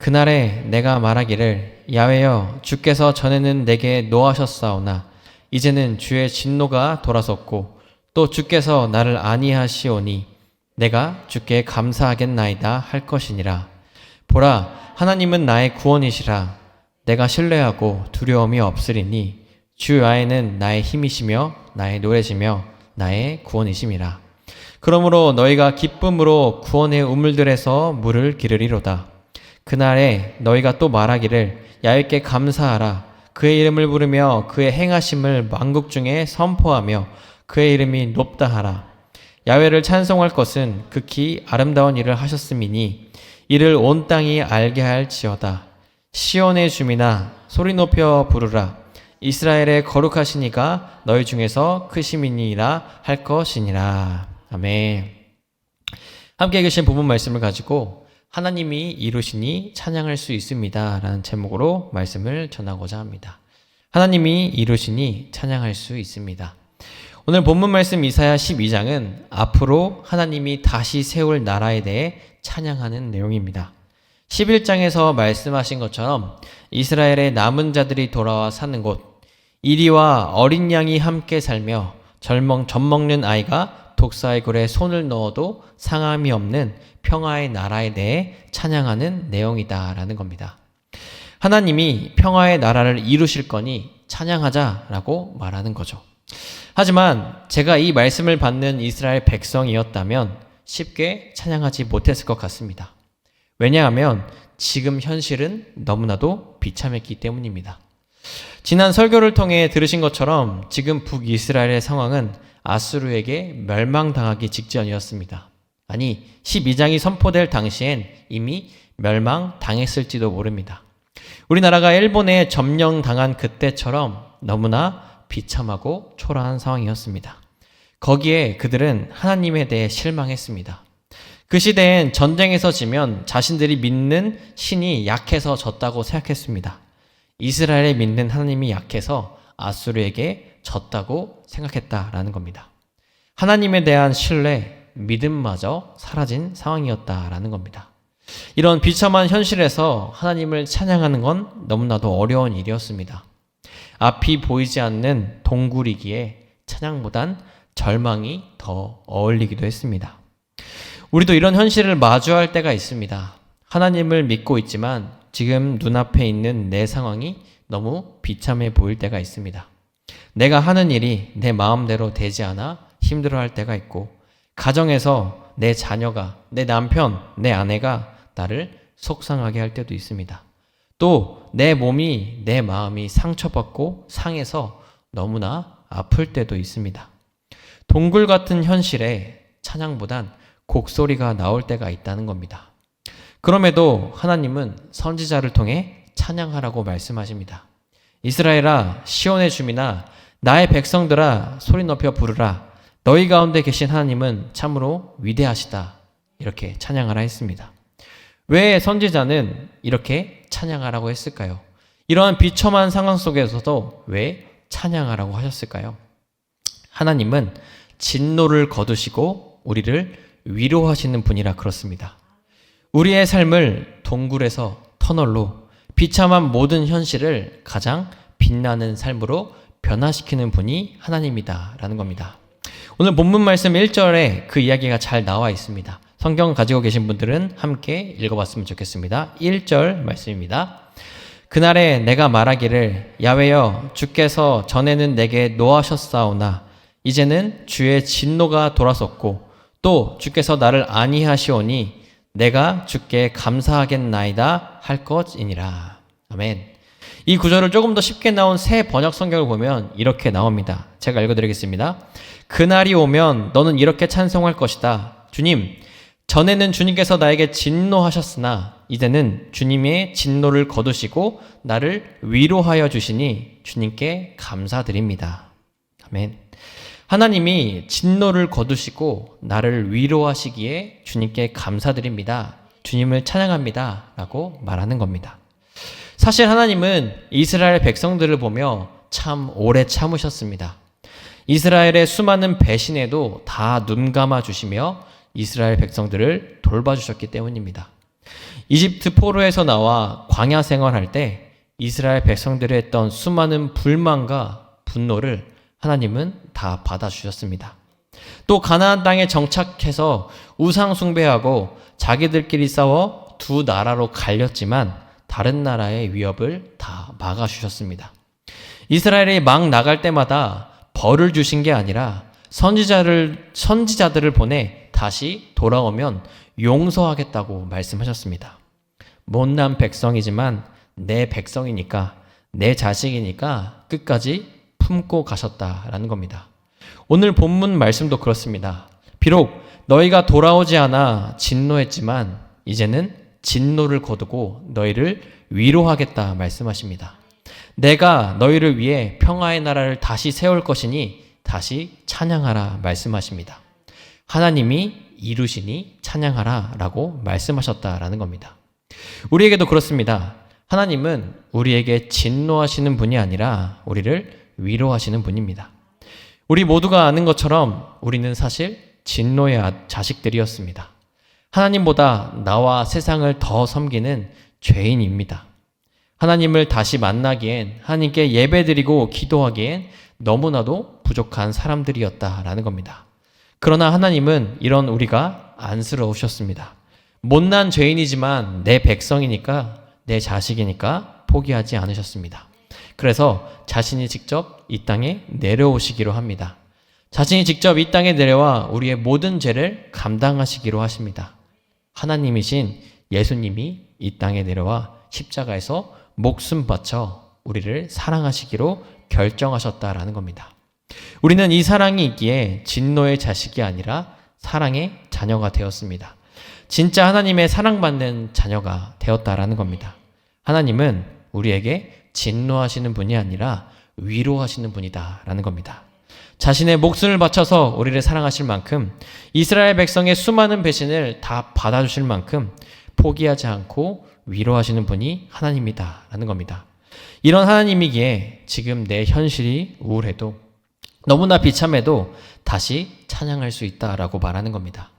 그날에 내가 말하기를 야훼여 주께서 전에는 내게 노하셨사오나 이제는 주의 진노가 돌아섰고 또 주께서 나를 안위하시오니 내가 주께 감사하겠나이다 할 것이니라. 보라, 하나님은 나의 구원이시라. 내가 신뢰하고 두려움이 없으리니 주 외에는 나의 힘이시며 나의 노래시며 나의 구원이심이라. 그러므로 너희가 기쁨으로 구원의 우물들에서 물을 기르리로다. 그날에 너희가 또 말하기를 야훼께 감사하라. 그의 이름을 부르며 그의 행하심을 만국 중에 선포하며 그의 이름이 높다 하라. 야훼를 찬송할 것은 극히 아름다운 일을 하셨음이니 이를 온 땅이 알게 할지어다. 시온의 주민아 소리 높여 부르라. 이스라엘의 거룩하신 이가 너희 중에서 크심이니라 할 것이니라. 아멘. 함께 계신 본문 말씀을 가지고 하나님이 이루시니 찬양할 수 있습니다 라는 제목으로 말씀을 전하고자 합니다. 하나님이 이루시니 찬양할 수 있습니다. 오늘 본문 말씀 이사야 12장은 앞으로 하나님이 다시 세울 나라에 대해 찬양하는 내용입니다. 11장에서 말씀하신 것처럼 이스라엘의 남은 자들이 돌아와 사는 곳, 이리와 어린 양이 함께 살며 젖먹는 아이가 독사의 굴에 손을 넣어도 상함이 없는 평화의 나라에 대해 찬양하는 내용이다라는 겁니다. 하나님이 평화의 나라를 이루실 거니 찬양하자라고 말하는 거죠. 하지만 제가 이 말씀을 받는 이스라엘 백성이었다면 쉽게 찬양하지 못했을 것 같습니다. 왜냐하면 지금 현실은 너무나도 비참했기 때문입니다. 지난 설교를 통해 들으신 것처럼 지금 북이스라엘의 상황은 아수르에게 멸망당하기 직전이었습니다. 아니, 12장이 선포될 당시엔 이미 멸망당했을지도 모릅니다. 우리나라가 일본에 점령당한 그때처럼 너무나 비참하고 초라한 상황이었습니다. 거기에 그들은 하나님에 대해 실망했습니다. 그 시대엔 전쟁에서 지면 자신들이 믿는 신이 약해서 졌다고 생각했습니다. 이스라엘에 믿는 하나님이 약해서 아수르에게 졌다고 생각했다라는 겁니다. 하나님에 대한 신뢰, 믿음마저 사라진 상황이었다라는 겁니다. 이런 비참한 현실에서 하나님을 찬양하는 건 너무나도 어려운 일이었습니다. 앞이 보이지 않는 동굴이기에 찬양보단 절망이 더 어울리기도 했습니다. 우리도 이런 현실을 마주할 때가 있습니다. 하나님을 믿고 있지만 지금 눈앞에 있는 내 상황이 너무 비참해 보일 때가 있습니다. 내가 하는 일이 내 마음대로 되지 않아 힘들어할 때가 있고, 가정에서 내 자녀가, 내 남편, 내 아내가 나를 속상하게 할 때도 있습니다. 또 내 몸이, 내 마음이 상처받고 상해서 너무나 아플 때도 있습니다. 동굴 같은 현실에 찬양보단 곡소리가 나올 때가 있다는 겁니다. 그럼에도 하나님은 선지자를 통해 찬양하라고 말씀하십니다. 이스라엘아, 시온의 주민아, 나의 백성들아, 소리 높여 부르라. 너희 가운데 계신 하나님은 참으로 위대하시다. 이렇게 찬양하라 했습니다. 왜 선지자는 이렇게 찬양하라고 했을까요? 이러한 비참한 상황 속에서도 왜 찬양하라고 하셨을까요? 하나님은 진노를 거두시고 우리를 위로하시는 분이라 그렇습니다. 우리의 삶을 동굴에서 터널로, 비참한 모든 현실을 가장 빛나는 삶으로 변화시키는 분이 하나님이다 라는 겁니다. 오늘 본문 말씀 1절에 그 이야기가 잘 나와 있습니다. 성경 가지고 계신 분들은 함께 읽어봤으면 좋겠습니다. 1절 말씀입니다. 그날에 내가 말하기를 야훼여 주께서 전에는 내게 노하셨사오나 이제는 주의 진노가 돌아섰고 또 주께서 나를 안위하시오니 내가 주께 감사하겠나이다 할 것이니라. 아멘. 이 구절을 조금 더 쉽게 나온 새 번역 성경을 보면 이렇게 나옵니다. 제가 읽어드리겠습니다. 그날이 오면 너는 이렇게 찬송할 것이다. 주님, 전에는 주님께서 나에게 진노하셨으나 이제는 주님의 진노를 거두시고 나를 위로하여 주시니 주님께 감사드립니다. 아멘. 하나님이 진노를 거두시고 나를 위로하시기에 주님께 감사드립니다. 주님을 찬양합니다. 라고 말하는 겁니다. 사실 하나님은 이스라엘 백성들을 보며 참 오래 참으셨습니다. 이스라엘의 수많은 배신에도 다 눈 감아 주시며 이스라엘 백성들을 돌봐주셨기 때문입니다. 이집트 포로에서 나와 광야 생활할 때 이스라엘 백성들이 했던 수많은 불만과 분노를 하나님은 다 받아주셨습니다. 또 가나안 땅에 정착해서 우상 숭배하고 자기들끼리 싸워 두 나라로 갈렸지만 다른 나라의 위협을 다 막아주셨습니다. 이스라엘이 막 나갈 때마다 벌을 주신 게 아니라 선지자들을 보내 다시 돌아오면 용서하겠다고 말씀하셨습니다. 못난 백성이지만 내 백성이니까, 내 자식이니까 끝까지 품고 가셨다라는 겁니다. 오늘 본문 말씀도 그렇습니다. 비록 너희가 돌아오지 않아 진노했지만 이제는 진노를 거두고 너희를 위로하겠다 말씀하십니다. 내가 너희를 위해 평화의 나라를 다시 세울 것이니 다시 찬양하라 말씀하십니다. 하나님이 이루시니 찬양하라 라고 말씀하셨다라는 겁니다. 우리에게도 그렇습니다. 하나님은 우리에게 진노하시는 분이 아니라 우리를 위로하시는 분입니다. 우리 모두가 아는 것처럼 우리는 사실 진노의 자식들이었습니다. 하나님보다 나와 세상을 더 섬기는 죄인입니다. 하나님을 다시 만나기엔, 하나님께 예배드리고 기도하기엔 너무나도 부족한 사람들이었다라는 겁니다. 그러나 하나님은 이런 우리가 안쓰러우셨습니다. 못난 죄인이지만 내 백성이니까, 내 자식이니까 포기하지 않으셨습니다. 그래서 자신이 직접 이 땅에 내려오시기로 합니다. 자신이 직접 이 땅에 내려와 우리의 모든 죄를 감당하시기로 하십니다. 하나님이신 예수님이 이 땅에 내려와 십자가에서 목숨 바쳐 우리를 사랑하시기로 결정하셨다라는 겁니다. 우리는 이 사랑이 있기에 진노의 자식이 아니라 사랑의 자녀가 되었습니다. 진짜 하나님의 사랑받는 자녀가 되었다라는 겁니다. 하나님은 우리에게 진노하시는 분이 아니라 위로하시는 분이다라는 겁니다. 자신의 목숨을 바쳐서 우리를 사랑하실 만큼, 이스라엘 백성의 수많은 배신을 다 받아주실 만큼 포기하지 않고 위로하시는 분이 하나님이다라는 겁니다. 이런 하나님이기에 지금 내 현실이 우울해도, 너무나 비참해도 다시 찬양할 수 있다라고 말하는 겁니다.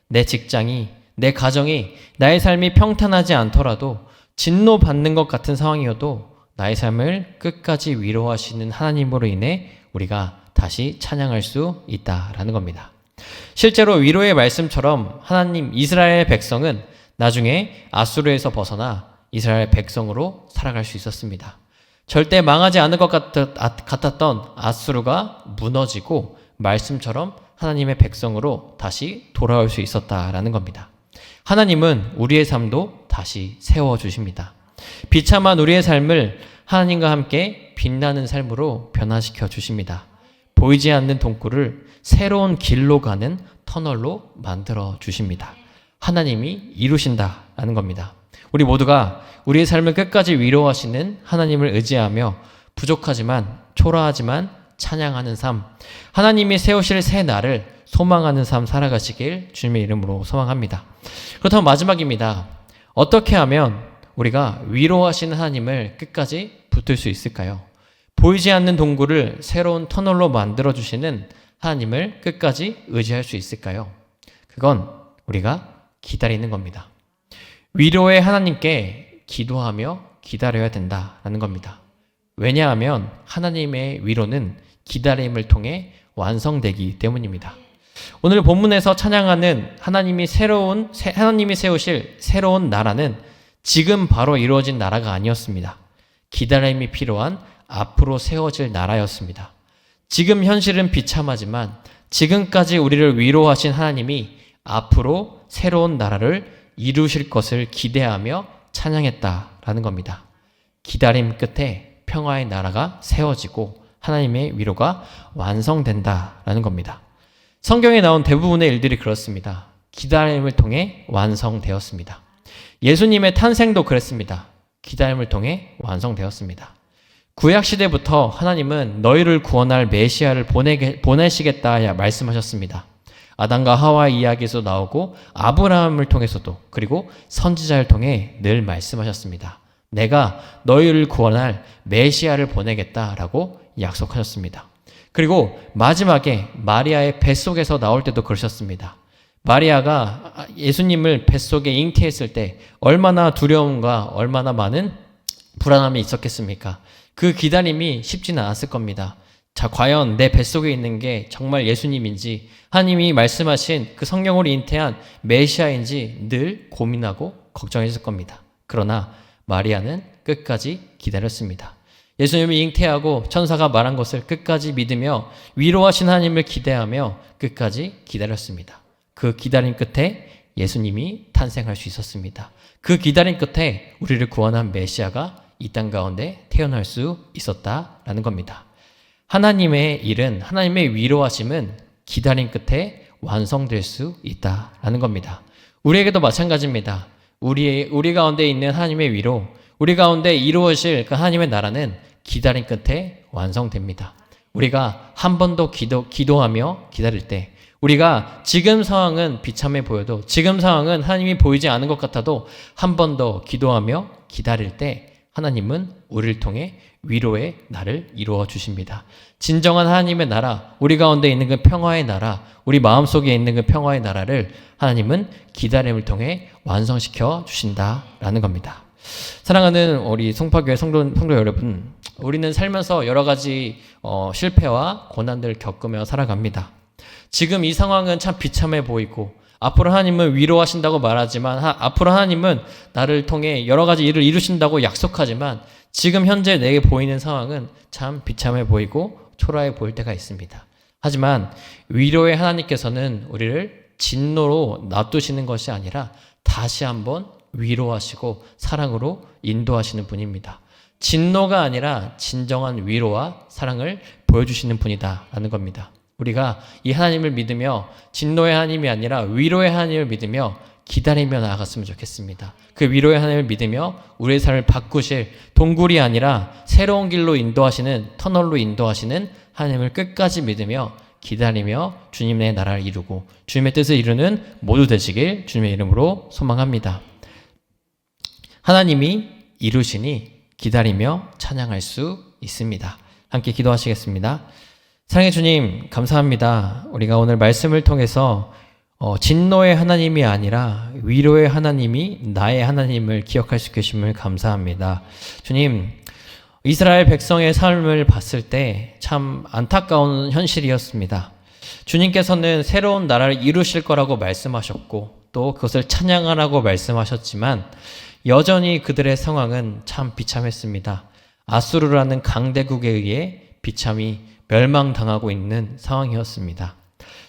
내 직장이, 내 가정이, 나의 삶이 평탄하지 않더라도, 진노받는 것 같은 상황이어도 나의 삶을 끝까지 위로하시는 하나님으로 인해 우리가 다시 찬양할 수 있다라는 겁니다. 실제로 위로의 말씀처럼 하나님, 이스라엘 백성은 나중에 아수르에서 벗어나 이스라엘 백성으로 살아갈 수 있었습니다. 절대 망하지 않을 것 같았던 아수르가 무너지고 말씀처럼 하나님의 백성으로 다시 돌아올 수 있었다라는 겁니다. 하나님은 우리의 삶도 다시 세워주십니다. 비참한 우리의 삶을 하나님과 함께 빛나는 삶으로 변화시켜 주십니다. 보이지 않는 동굴을 새로운 길로 가는 터널로 만들어 주십니다. 하나님이 이루신다라는 겁니다. 우리 모두가 우리의 삶을 끝까지 위로하시는 하나님을 의지하며 부족하지만, 초라하지만 찬양하는 삶, 하나님이 세우실 새 날을 소망하는 삶 살아가시길 주님의 이름으로 소망합니다. 그렇다면 마지막입니다. 어떻게 하면 우리가 위로하시는 하나님을 끝까지 붙들 수 있을까요? 보이지 않는 동굴을 새로운 터널로 만들어주시는 하나님을 끝까지 의지할 수 있을까요? 그건 우리가 기다리는 겁니다. 위로의 하나님께 기도하며 기다려야 된다는 겁니다. 왜냐하면 하나님의 위로는 기다림을 통해 완성되기 때문입니다. 오늘 본문에서 찬양하는 하나님이 세우실 새로운 나라는 지금 바로 이루어진 나라가 아니었습니다. 기다림이 필요한 앞으로 세워질 나라였습니다. 지금 현실은 비참하지만 지금까지 우리를 위로하신 하나님이 앞으로 새로운 나라를 이루실 것을 기대하며 찬양했다라는 겁니다. 기다림 끝에 평화의 나라가 세워지고 하나님의 위로가 완성된다라는 겁니다. 성경에 나온 대부분의 일들이 그렇습니다. 기다림을 통해 완성되었습니다. 예수님의 탄생도 그랬습니다. 기다림을 통해 완성되었습니다. 구약시대부터 하나님은 너희를 구원할 메시아를 보내시겠다 말씀하셨습니다. 아담과 하와의 이야기에서 나오고 아브라함을 통해서도, 그리고 선지자를 통해 늘 말씀하셨습니다. 내가 너희를 구원할 메시아를 보내겠다라고 약속하셨습니다. 그리고 마지막에 마리아의 뱃속에서 나올 때도 그러셨습니다. 마리아가 예수님을 뱃속에 잉태했을 때 얼마나 두려움과 얼마나 많은 불안함이 있었겠습니까? 그 기다림이 쉽지는 않았을 겁니다. 자, 과연 내 뱃속에 있는 게 정말 예수님인지, 하나님이 말씀하신 그 성령으로 잉태한 메시아인지 늘 고민하고 걱정했을 겁니다. 그러나 마리아는 끝까지 기다렸습니다. 예수님을 잉태하고 천사가 말한 것을 끝까지 믿으며 위로하신 하나님을 기대하며 끝까지 기다렸습니다. 그 기다림 끝에 예수님이 탄생할 수 있었습니다. 그 기다림 끝에 우리를 구원한 메시아가 이 땅 가운데 태어날 수 있었다라는 겁니다. 하나님의 일은, 하나님의 위로하심은 기다림 끝에 완성될 수 있다라는 겁니다. 우리에게도 마찬가지입니다. 우리 가운데 있는 하나님의 위로, 우리 가운데 이루어질 그 하나님의 나라는 기다림 끝에 완성됩니다. 우리가 한 번 더 기도하며 기다릴 때, 우리가 지금 상황은 비참해 보여도, 지금 상황은 하나님이 보이지 않은 것 같아도 한 번 더 기도하며 기다릴 때 하나님은 우리를 통해 위로의 나를 이루어 주십니다. 진정한 하나님의 나라, 우리 가운데 있는 그 평화의 나라, 우리 마음속에 있는 그 평화의 나라를 하나님은 기다림을 통해 완성시켜 주신다라는 겁니다. 사랑하는 우리 송파교회 성도 여러분, 우리는 살면서 여러 가지 실패와 고난들을 겪으며 살아갑니다. 지금 이 상황은 참 비참해 보이고, 앞으로 하나님은 위로하신다고 말하지만, 앞으로 하나님은 나를 통해 여러 가지 일을 이루신다고 약속하지만, 지금 현재 내게 보이는 상황은 참 비참해 보이고 초라해 보일 때가 있습니다. 하지만 위로의 하나님께서는 우리를 진노로 놔두시는 것이 아니라 다시 한번 위로하시고 사랑으로 인도하시는 분입니다. 진노가 아니라 진정한 위로와 사랑을 보여주시는 분이다라는 겁니다. 우리가 이 하나님을 믿으며 진노의 하나님이 아니라 위로의 하나님을 믿으며 기다리며 나아갔으면 좋겠습니다. 그 위로의 하나님을 믿으며 우리의 삶을 바꾸실, 동굴이 아니라 새로운 길로 인도하시는, 터널로 인도하시는 하나님을 끝까지 믿으며 기다리며 주님의 나라를 이루고 주님의 뜻을 이루는 모두 되시길 주님의 이름으로 소망합니다. 하나님이 이루시니 기다리며 찬양할 수 있습니다. 함께 기도하시겠습니다. 사랑의 주님, 감사합니다. 우리가 오늘 말씀을 통해서 진노의 하나님이 아니라 위로의 하나님이 나의 하나님을 기억할 수 계심을 감사합니다. 주님, 이스라엘 백성의 삶을 봤을 때 참 안타까운 현실이었습니다. 주님께서는 새로운 나라를 이루실 거라고 말씀하셨고 또 그것을 찬양하라고 말씀하셨지만 여전히 그들의 상황은 참 비참했습니다. 아수르라는 강대국에 의해 비참히 멸망당하고 있는 상황이었습니다.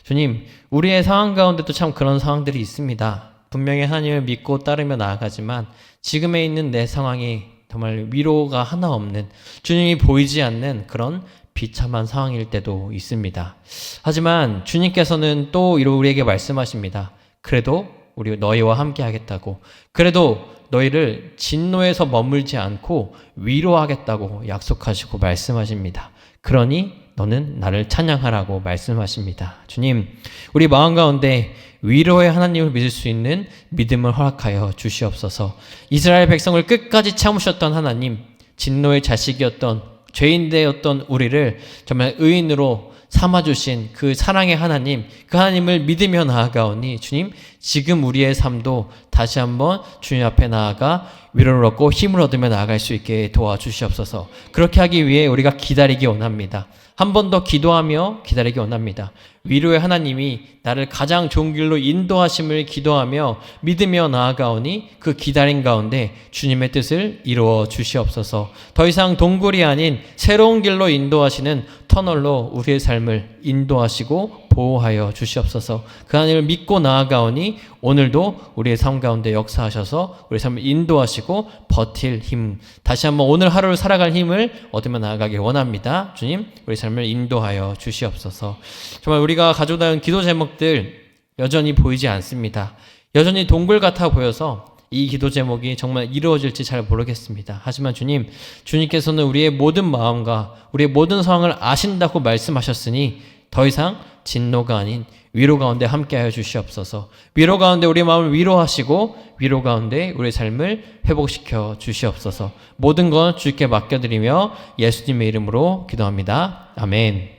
주님, 우리의 상황 가운데도 참 그런 상황들이 있습니다. 분명히 하나님을 믿고 따르며 나아가지만 지금에 있는 내 상황이 정말 위로가 하나 없는, 주님이 보이지 않는 그런 비참한 상황일 때도 있습니다. 하지만 주님께서는 또 우리에게 말씀하십니다. 그래도 우리 너희와 함께 하겠다고, 그래도 너희를 진노에서 머물지 않고 위로하겠다고 약속하시고 말씀하십니다. 그러니 너는 나를 찬양하라고 말씀하십니다. 주님, 우리 마음 가운데 위로의 하나님을 믿을 수 있는 믿음을 허락하여 주시옵소서. 이스라엘 백성을 끝까지 참으셨던 하나님, 진노의 자식이었던 죄인되었던 우리를 정말 의인으로 삼아주신 그 사랑의 하나님, 그 하나님을 믿으며 나아가오니 주님, 지금 우리의 삶도 다시 한번 주님 앞에 나아가 위로를 얻고 힘을 얻으며 나아갈 수 있게 도와주시옵소서. 그렇게 하기 위해 우리가 기다리기 원합니다. 한 번 더 기도하며 기다리기 원합니다. 위로의 하나님이 나를 가장 좋은 길로 인도하심을 기도하며 믿으며 나아가오니 그 기다림 가운데 주님의 뜻을 이루어 주시옵소서. 더 이상 동굴이 아닌 새로운 길로 인도하시는 터널로 우리의 삶을 인도하시고 보호하여 주시옵소서. 그 하나님을 믿고 나아가오니 오늘도 우리의 삶 가운데 역사하셔서 우리의 삶을 인도하시고 버틸 힘, 다시 한번 오늘 하루를 살아갈 힘을 얻으며 나아가길 원합니다. 주님, 우리 삶을 인도하여 주시옵소서. 정말 우리가 가지고 다니는 기도 제목들 여전히 보이지 않습니다. 여전히 동굴 같아 보여서 이 기도 제목이 정말 이루어질지 잘 모르겠습니다. 하지만 주님, 주님께서는 우리의 모든 마음과 우리의 모든 상황을 아신다고 말씀하셨으니 더 이상 진노가 아닌 위로 가운데 함께하여 주시옵소서. 위로 가운데 우리의 마음을 위로하시고 위로 가운데 우리의 삶을 회복시켜 주시옵소서. 모든 것 주께 맡겨드리며 예수님의 이름으로 기도합니다. 아멘.